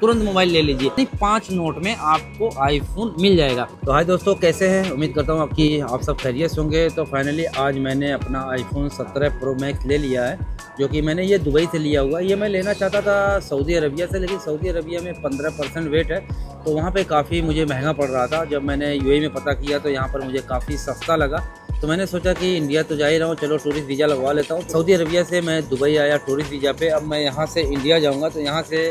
तुरंत मोबाइल ले लीजिए, नहीं 5 नोट में आपको आईफोन मिल जाएगा। तो हाय दोस्तों, कैसे हैं? उम्मीद करता हूँ आप सब खैरियत होंगे। तो फाइनली आज मैंने अपना आईफोन 17 प्रो मैक्स ले लिया है, जो कि मैंने ये दुबई से लिया हुआ है। ये मैं लेना चाहता था सऊदी अरबिया से, लेकिन सऊदी अरबिया में 15% वेट है, तो वहाँ पे काफ़ी मुझे महंगा पड़ रहा था। जब मैंने यूएई में पता किया तो यहाँ पर मुझे काफ़ी सस्ता लगा। तो मैंने सोचा कि इंडिया तो जा ही रहा हूँ, चलो टूरिस्ट वीज़ा लगवा लेता हूँ। सऊदी अरबिया से मैं दुबई आया टूरिस्ट वीज़ा पे, अब मैं यहाँ से इंडिया जाऊँगा। तो यहाँ से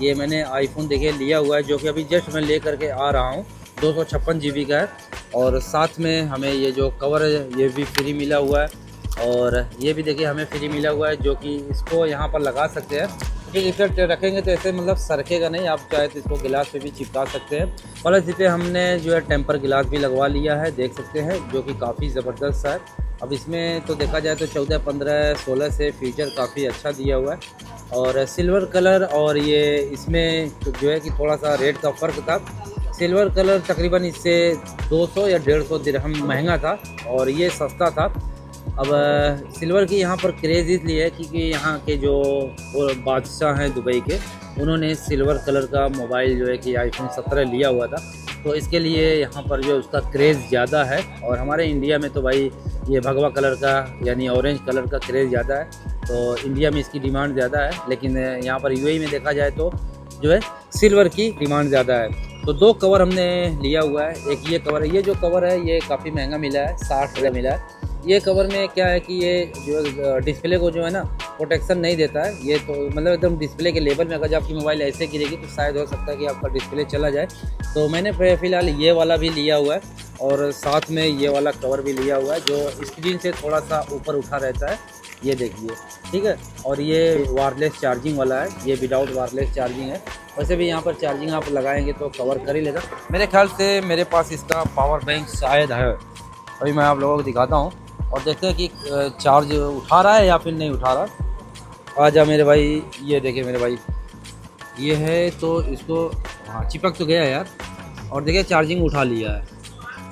ये मैंने आईफोन देखिए लिया हुआ है, जो कि अभी जस्ट मैं ले करके आ रहा हूँ। 256 GB का है, और साथ में हमें ये जो कवर है ये भी फ्री मिला हुआ है, और ये भी देखिए हमें फ्री मिला हुआ है, जो कि इसको यहाँ पर लगा सकते हैं। क्योंकि इफेक्ट रखेंगे तो ऐसे मतलब सरकेगा नहीं, आप चाहे तो इसको गिलास पे भी चिपका सकते हैं। प्लस इस पर हमने जो है टेम्पर गिलास भी लगवा लिया है, देख सकते हैं, जो कि काफ़ी ज़बरदस्त है। अब इसमें तो देखा जाए तो 14, 15, 16 से फीचर काफ़ी अच्छा दिया हुआ है। और सिल्वर कलर, और ये इसमें जो है कि थोड़ा सा रेट का फ़र्क था। सिल्वर कलर तकरीबन इससे 200 या 150 दिरहम महंगा था, और ये सस्ता था। अब सिल्वर की यहाँ पर क्रेज़ इसलिए है क्योंकि यहाँ के जो बादशाह हैं दुबई के, उन्होंने सिल्वर कलर का मोबाइल जो है कि आईफोन 17 लिया हुआ था, तो इसके लिए यहाँ पर जो उसका क्रेज़ ज़्यादा है। और हमारे इंडिया में तो भाई ये भगवा कलर का यानी ऑरेंज कलर का क्रेज़ ज़्यादा है, तो इंडिया में इसकी डिमांड ज़्यादा है। लेकिन यहाँ पर यूएई में देखा जाए तो जो है सिल्वर की डिमांड ज़्यादा है। तो 2 कवर हमने लिया हुआ है। एक ये कवर है, ये जो कवर है ये काफ़ी महंगा मिला है, 60 रुपये मिला है। ये कवर में क्या है कि ये जो डिस्प्ले को जो है ना प्रोटेक्शन नहीं देता है। ये तो मतलब एकदम डिस्प्ले के लेवल में, अगर जब आपकी मोबाइल ऐसे गिरेगी तो शायद हो सकता है कि आपका डिस्प्ले चला जाए। तो मैंने फ़िलहाल ये वाला भी लिया हुआ है, और साथ में ये वाला कवर भी लिया हुआ है, जो स्क्रीन से थोड़ा सा ऊपर उठा रहता है, ये देखिए, ठीक है। और ये वायरलेस चार्जिंग वाला है, ये विदाउट वायरलेस चार्जिंग है। वैसे भी यहाँ पर चार्जिंग आप लगाएंगे तो कवर कर ही लेगा। मेरे ख्याल से मेरे पास इसका पावर बैंक शायद है, अभी मैं आप लोगों को दिखाता हूँ और देखते हैं कि चार्ज उठा रहा है या फिर नहीं उठा रहा। आजा मेरे भाई, ये देखिए मेरे भाई, ये है तो इसको, हाँ चिपक तो गया यार, और देखिए चार्जिंग उठा लिया है।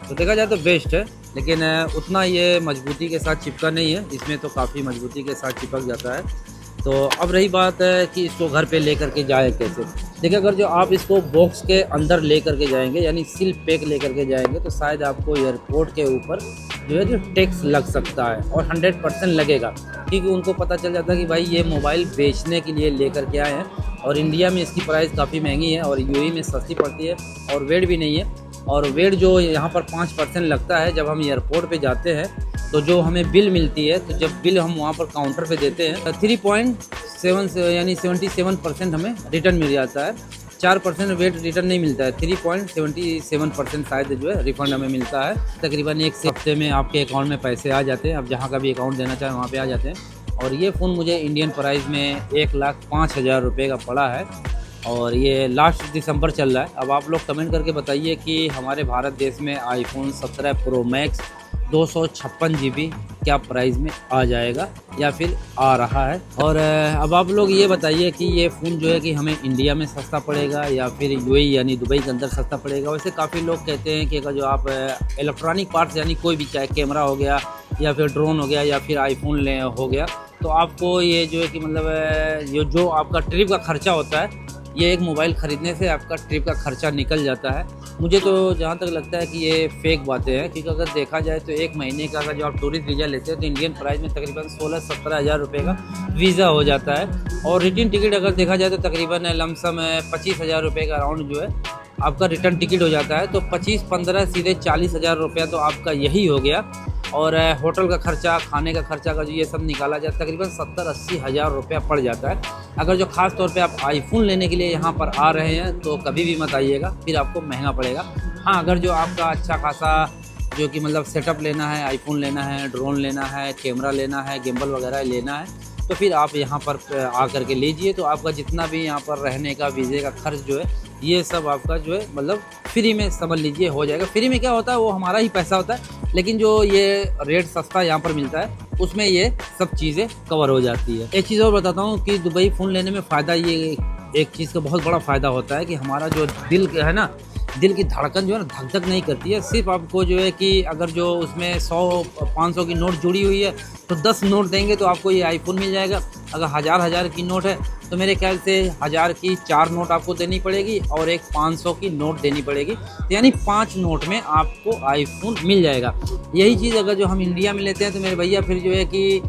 तो देखा जाए तो बेस्ट है, लेकिन उतना ये मजबूती के साथ चिपका नहीं है, इसमें तो काफ़ी मजबूती के साथ चिपक जाता है। तो अब रही बात है कि इसको घर पे ले करके जाए कैसे। देखिए, अगर जो आप इसको बॉक्स के अंदर ले करके जाएंगे, यानी सील पैक ले करके जाएंगे, तो शायद आपको एयरपोर्ट के ऊपर जो है जो टैक्स लग सकता है, और 100% लगेगा, क्योंकि उनको पता चल जाता है कि भाई ये मोबाइल बेचने के लिए ले करके आए हैं। और इंडिया में इसकी प्राइस काफ़ी महंगी है, और यूएई में सस्ती पड़ती है, और वेट भी नहीं है। और वेट जो यहाँ पर 5% लगता है जब हम एयरपोर्ट पे जाते हैं, तो जो हमें बिल मिलती है, तो जब बिल हम वहाँ पर काउंटर पे देते हैं 3.7 यानी 77% हमें रिटर्न मिल जाता है। 4% वेट रिटर्न नहीं मिलता है, 3.77% शायद जो है रिफ़ंड हमें मिलता है। तकरीबन 1 हफ्ते में आपके अकाउंट में पैसे आ जाते हैं, आप जहाँ का भी अकाउंट देना चाहें वहाँ पे आ जाते हैं। और ये फ़ोन मुझे इंडियन प्राइस में 1,05,000 रुपये का पड़ा है, और ये लास्ट दिसंबर चल रहा है। अब आप लोग कमेंट करके बताइए कि हमारे भारत देश में आईफोन 17 प्रो मैक्स 256 GB क्या प्राइस में आ जाएगा या फिर आ रहा है। और अब आप लोग ये बताइए कि ये फ़ोन जो है कि हमें इंडिया में सस्ता पड़ेगा या फिर यूएई यानी दुबई के अंदर सस्ता पड़ेगा। वैसे काफ़ी लोग कहते हैं कि अगर जो आप इलेक्ट्रॉनिक पार्ट्स यानी कोई भी, चाहे कैमरा हो गया या फिर ड्रोन हो गया या फिर आईफोन हो गया, तो आपको ये जो है कि मतलब ये जो आपका ट्रिप का खर्चा होता है, ये एक मोबाइल ख़रीदने से आपका ट्रिप का खर्चा निकल जाता है। मुझे तो जहाँ तक लगता है कि ये फेक बातें हैं, क्योंकि अगर देखा जाए तो 1 महीने का अगर जो आप टूरिस्ट वीज़ा लेते हैं तो इंडियन प्राइस में तकरीबन 16-17 हज़ार रुपये का वीज़ा हो जाता है। और रिटर्न टिकट अगर देखा जाए तो तकरीबन लमसम 25,000 रुपये का अराउंड जो है आपका रिटर्न टिकट हो जाता है। तो 25-15 सीधे 40,000 रुपया तो आपका यही हो गया। और होटल का खर्चा, खाने का खर्चा का जो ये सब निकाला जाए तकरीबन 70-80 हज़ार रुपया पड़ जाता है। अगर जो ख़ास तौर पे आप आईफोन लेने के लिए यहाँ पर आ रहे हैं तो कभी भी मत आइएगा, फिर आपको महंगा पड़ेगा। हाँ, अगर जो आपका अच्छा खासा जो कि मतलब सेटअप लेना है, आईफोन लेना है, ड्रोन लेना है, कैमरा लेना है, गिम्बल वगैरह लेना है, तो फिर आप यहाँ पर आ कर के लीजिए। तो आपका जितना भी यहाँ पर रहने का, वीज़े का खर्च जो है, ये सब आपका जो है मतलब फ्री में समझ लीजिए हो जाएगा। फ्री में क्या होता है, वो हमारा ही पैसा होता है, लेकिन जो ये रेट सस्ता यहाँ पर मिलता है उसमें ये सब चीज़ें कवर हो जाती है। एक चीज़ और बताता हूँ कि दुबई फ़ोन लेने में फ़ायदा, ये एक चीज़ का बहुत बड़ा फ़ायदा होता है कि हमारा जो दिल है ना, दिल की धड़कन जो है ना धक धक नहीं करती है। सिर्फ आपको जो है कि अगर जो उसमें 100-500 की नोट जुड़ी हुई है तो 10 नोट देंगे तो आपको ये आईफोन मिल जाएगा। अगर हज़ार की नोट है तो मेरे ख्याल से 1000 की 4 नोट आपको देनी पड़ेगी और एक 500 की नोट देनी पड़ेगी। तो यानी 5 नोट में आपको आईफोन मिल जाएगा। यही चीज़ अगर जो हम इंडिया में लेते हैं तो मेरे भैया फिर जो है कि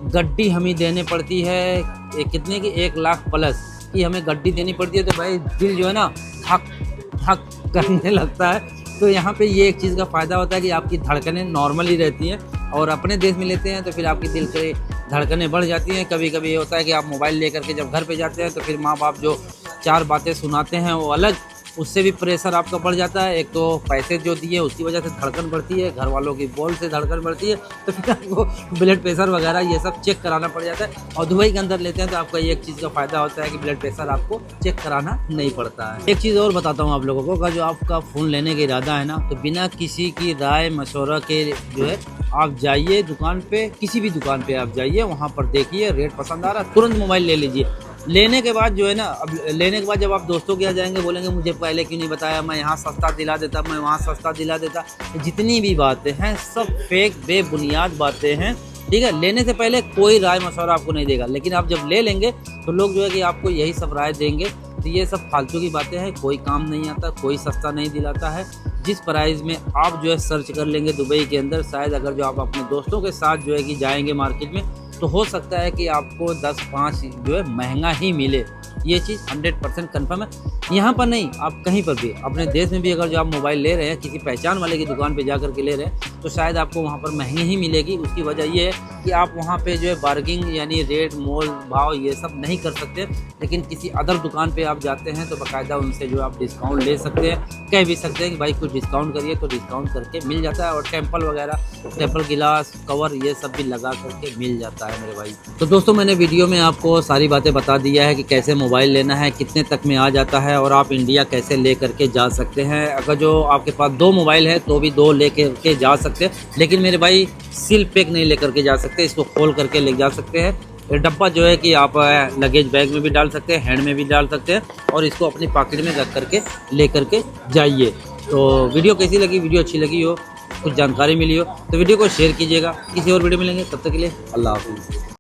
गड्डी हमें देनी पड़ती है कितने की 1 लाख प्लस की हमें गड्डी देनी पड़ती है। तो भाई दिल जो है ना धक धक करने लगता है। तो यहाँ पे ये एक चीज़ का फ़ायदा होता है कि आपकी धड़कनें नॉर्मल ही रहती हैं। और अपने देश में लेते हैं तो फिर आपकी दिल की धड़कनें बढ़ जाती हैं। कभी कभी ये होता है कि आप मोबाइल लेकर के जब घर पे जाते हैं तो फिर माँ बाप जो 4 बातें सुनाते हैं वो अलग, उससे भी प्रेशर आपका बढ़ जाता है। एक तो पैसे जो दिए उसकी वजह से धड़कन बढ़ती है, घर वालों की बोल से धड़कन बढ़ती है, तो फिर आपको ब्लड प्रेशर वगैरह ये सब चेक कराना पड़ जाता है। और दुबई के अंदर लेते हैं तो आपका एक चीज़ का फ़ायदा होता है कि ब्लड प्रेशर आपको चेक कराना नहीं पड़ता है। एक चीज़ और बताता हूँ आप लोगों को, अगर जो आपका फ़ोन लेने का इरादा है ना तो बिना किसी की राय मशवरा के जो है आप जाइए दुकान पे, किसी भी दुकान पे आप जाइए, वहाँ पर देखिए, रेट पसंद आ रहा है तुरंत मोबाइल ले लीजिए। लेने के बाद जो है ना, अब लेने के बाद जब आप दोस्तों के यहाँ जाएंगे बोलेंगे मुझे पहले क्यों नहीं बताया, मैं यहाँ सस्ता दिला देता, मैं वहाँ सस्ता दिला देता। जितनी भी बातें हैं सब फेक बेबुनियाद बातें हैं, ठीक है। लेने से पहले कोई राय मशवरा आपको नहीं देगा, लेकिन आप जब ले लेंगे तो लोग जो है कि आपको यही सब राय देंगे। तो ये सब फालतू की बातें हैं, कोई काम नहीं आता, कोई सस्ता नहीं दिलाता है। जिस प्राइस में आप जो है सर्च कर लेंगे दुबई के अंदर, शायद अगर जो आप अपने दोस्तों के साथ जो है कि जाएंगे मार्केट में तो हो सकता है कि आपको 10-5 जो है महंगा ही मिले। ये चीज़ 100% कन्फर्म है। यहाँ पर नहीं, आप कहीं पर भी अपने देश में भी अगर जो आप मोबाइल ले रहे हैं किसी पहचान वाले की दुकान पे जा कर के ले रहे हैं तो शायद आपको वहाँ पर महंगी ही मिलेगी। उसकी वजह ये है कि आप वहाँ पे जो है बार्गिंग यानी रेट मोल भाव ये सब नहीं कर सकते। लेकिन किसी अदर दुकान पे आप जाते हैं तो बाकायदा उनसे जो आप डिस्काउंट ले सकते हैं, कह भी सकते हैं कि भाई कुछ डिस्काउंट करिए, तो डिस्काउंट करके मिल जाता है। और टेम्पल वगैरह, टेम्पल गिलास कवर ये सब भी लगा करके मिल जाता है मेरे भाई। तो दोस्तों मैंने वीडियो में आपको सारी बातें बता दिया है कि कैसे मोबाइल लेना है, कितने तक में आ जाता है और आप इंडिया कैसे ले करके जा सकते हैं। अगर जो आपके पास 2 मोबाइल है तो भी 2 ले करके जा सकते हैं, लेकिन मेरे भाई सील पैक नहीं ले करके जा सकते, इसको खोल करके ले जा सकते हैं। ये डब्बा जो है कि आप लगेज बैग में भी डाल सकते हैं, हैंड में भी डाल सकते हैं और इसको अपनी पॉकेट में रख करके ले करके जाइए। तो वीडियो कैसी लगी, वीडियो अच्छी लगी हो, कुछ जानकारी मिली हो तो वीडियो को शेयर कीजिएगा। किसी और वीडियो मिलेंगे, तब तक के लिए अल्लाह हाफ़िज़।